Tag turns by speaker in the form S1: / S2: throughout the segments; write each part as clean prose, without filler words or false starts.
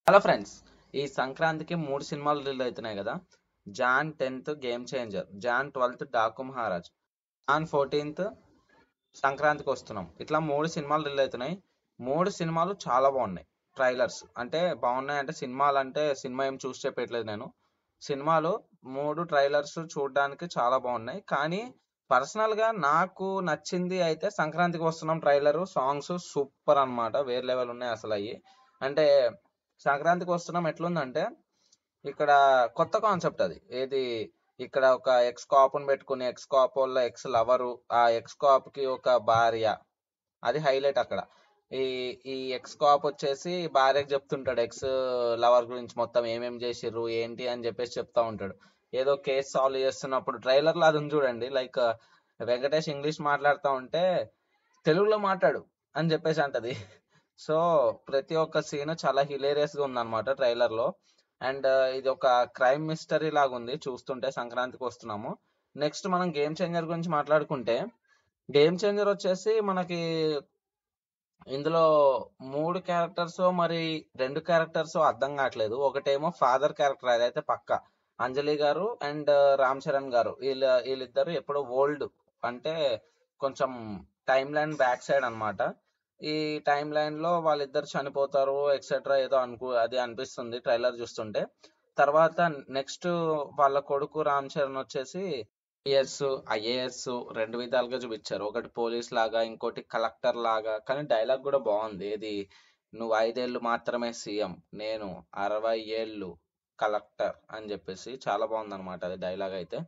S1: Hello friends, ఈ సంక్రాంతికి 3 సినిమాలు రిలీజ్ అవుతున్నాయి కదా. Jan 10th Game Changer, Jan 12th Daaku Maharaj, Jan 14th సంక్రాంతికి వస్తున్నాం. ఇట్లా 3 సినిమాలు రిలీజ్ అవుతున్నాయి. 3 సినిమాలు చాలా బాగున్నాయి. ట్రైలర్స్ అంటే బాగున్నాయి అంటే సినిమాలు అంటే సినిమా ఏం చూసి చెప్పట్లేదు నేను. సినిమాలు 3 ట్రైలర్స్ చూడడానికి చాలా బాగున్నాయి. కానీ పర్సనల్ గా నాకు నచ్చింది అయితే సంక్రాంతికి వస్తున్నాం ట్రైలరు. సాంగ్స్ సూపర్ అన్నమాట, వేరే లెవెల్ ఉన్నాయి అసలు అయ్యి. అంటే సంక్రాంతికి వస్తున్నాం ఎట్లుందంటే ఇక్కడ కొత్త కాన్సెప్ట్ అది. ఏది, ఇక్కడ ఒక ఎక్స్ కాపుని పెట్టుకుని ఎక్స్ కాప్ వల్ల ఎక్స్ లవరు, ఆ ఎక్స్ కాప్ కి ఒక భార్య, అది హైలైట్ అక్కడ. ఈ ఈ ఎక్స్ కాప్ వచ్చేసి భార్యకి చెప్తుంటాడు ఎక్స్ లవర్ గురించి మొత్తం ఏమేం చేసిర్రు ఏంటి అని చెప్పేసి చెప్తా ఉంటాడు. ఏదో కేసు సాల్వ్ చేస్తున్నప్పుడు ట్రైలర్ లో అది ఉంది చూడండి, లైక్ వెంకటేష్ ఇంగ్లీష్ మాట్లాడుతూ ఉంటే తెలుగులో మాట్లాడు అని చెప్పేసి అంటది. సో ప్రతి ఒక్క సీన్ చాలా హిలేరియస్ గా ఉందన్నమాట ట్రైలర్ లో. అండ్ ఇది ఒక క్రైమ్ మిస్టరీ లాగా ఉంది చూస్తుంటే. సంక్రాంతికి వస్తున్నాము. నెక్స్ట్ మనం గేమ్ చేంజర్ గురించి మాట్లాడుకుంటే, గేమ్ చేంజర్ వచ్చేసి మనకి ఇందులో 3 క్యారెక్టర్స్ మరి 2 క్యారెక్టర్స్ అర్థం కావట్లేదు. ఒకటేమో ఫాదర్ క్యారెక్టర్, అదైతే పక్క అంజలి గారు అండ్ రామ్ చరణ్ గారు. వీళ్ళిద్దరు ఎప్పుడో ఓల్డ్, అంటే కొంచెం టైమ్ లైన్ బ్యాక్ సైడ్ అన్నమాట. ఈ టైం లైన్ లో వాళ్ళిద్దరు చనిపోతారు ఎక్సెట్రా ఏదో అది అనిపిస్తుంది ట్రైలర్ చూస్తుంటే. తర్వాత నెక్స్ట్ వాళ్ళ కొడుకు రామ్ చరణ్ వచ్చేసి ఐఏఎస్ ఐఏఎస్ 2 విధాలుగా చూపించారు. ఒకటి పోలీస్ లాగా, ఇంకోటి కలెక్టర్ లాగా. కానీ డైలాగ్ కూడా బాగుంది. ఇది, నువ్వు 5 ఏళ్ళు మాత్రమే సీఎం, నేను 60 ఏళ్ళు కలెక్టర్ అని చెప్పేసి చాలా బాగుంది అనమాట అది డైలాగ్ అయితే.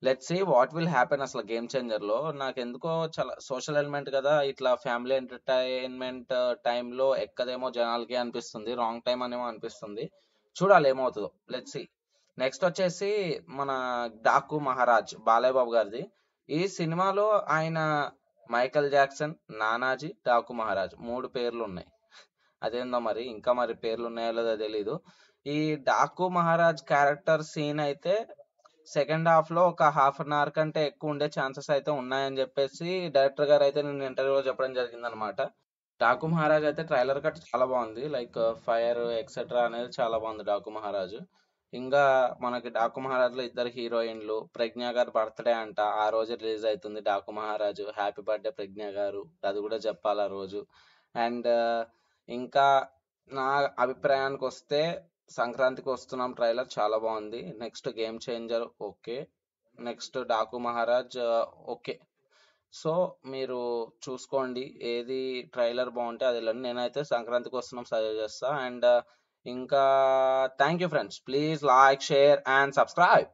S1: Let see what will happen. అసలు గేమ్ చేంజర్ లో నాకు ఎందుకో చాలా సోషల్ ఎలిమెంట్ కదా, ఇట్లా ఫ్యామిలీ ఎంటర్టైన్మెంట్ టైంలో ఎక్కదేమో జనాలకి అనిపిస్తుంది, రాంగ్ టైం అనేమో అనిపిస్తుంది. చూడాలి ఏమవుతుందో, లెట్ సీ. నెక్స్ట్ వచ్చేసి మన డాకు మహారాజ్, బాలయ్య బాబు గారిది. ఈ సినిమాలో ఆయన మైకల్ జాక్సన్, నానాజీ, డాకు మహారాజ్ 3 పేర్లు ఉన్నాయి. అదేందో మరి ఇంకా మరి పేర్లు ఉన్నాయో లేదో తెలీదు. ఈ డాకు మహారాజ్ క్యారెక్టర్ సీన్ అయితే సెకండ్ హాఫ్ లో ఒక హాఫ్ కంటే ఎక్కువ ఉండే ఛాన్సెస్ అయితే ఉన్నాయని చెప్పేసి డైరెక్టర్ గారు అయితే నేను ఇంటర్వ్యూలో చెప్పడం జరిగింది అనమాట. డాకు మహారాజ్ అయితే ట్రైలర్ కట్ చాలా బాగుంది, లైక్ ఫైర్ ఎక్సెట్రా అనేది చాలా బాగుంది డాకు మహారాజ్. ఇంకా మనకి డాకు మహారాజ్ లో 2 హీరోయిన్లు. ప్రజ్ఞ గారి బర్త్డే అంట, ఆ రోజు రిలీజ్ అవుతుంది డాకు మహారాజు. హ్యాపీ బర్త్డే ప్రజ్ఞ గారు, అది కూడా చెప్పాలి ఆ రోజు. అండ్ ఇంకా నా అభిప్రాయానికి వస్తే సంక్రాంతికి వస్తున్నాం ట్రైలర్ చాలా బాగుంది. Next game changer okay, next Daaku Maharaj okay. So మీరు చూసుకోండి, ఏది ట్రైలర్ బాగుంటే అది వెళ్ళండి. నేనైతే సంక్రాంతికి వస్తున్నాం సజెస్ట్ చేస్తా. అండ్ ఇంకా thank you friends, please like share and subscribe.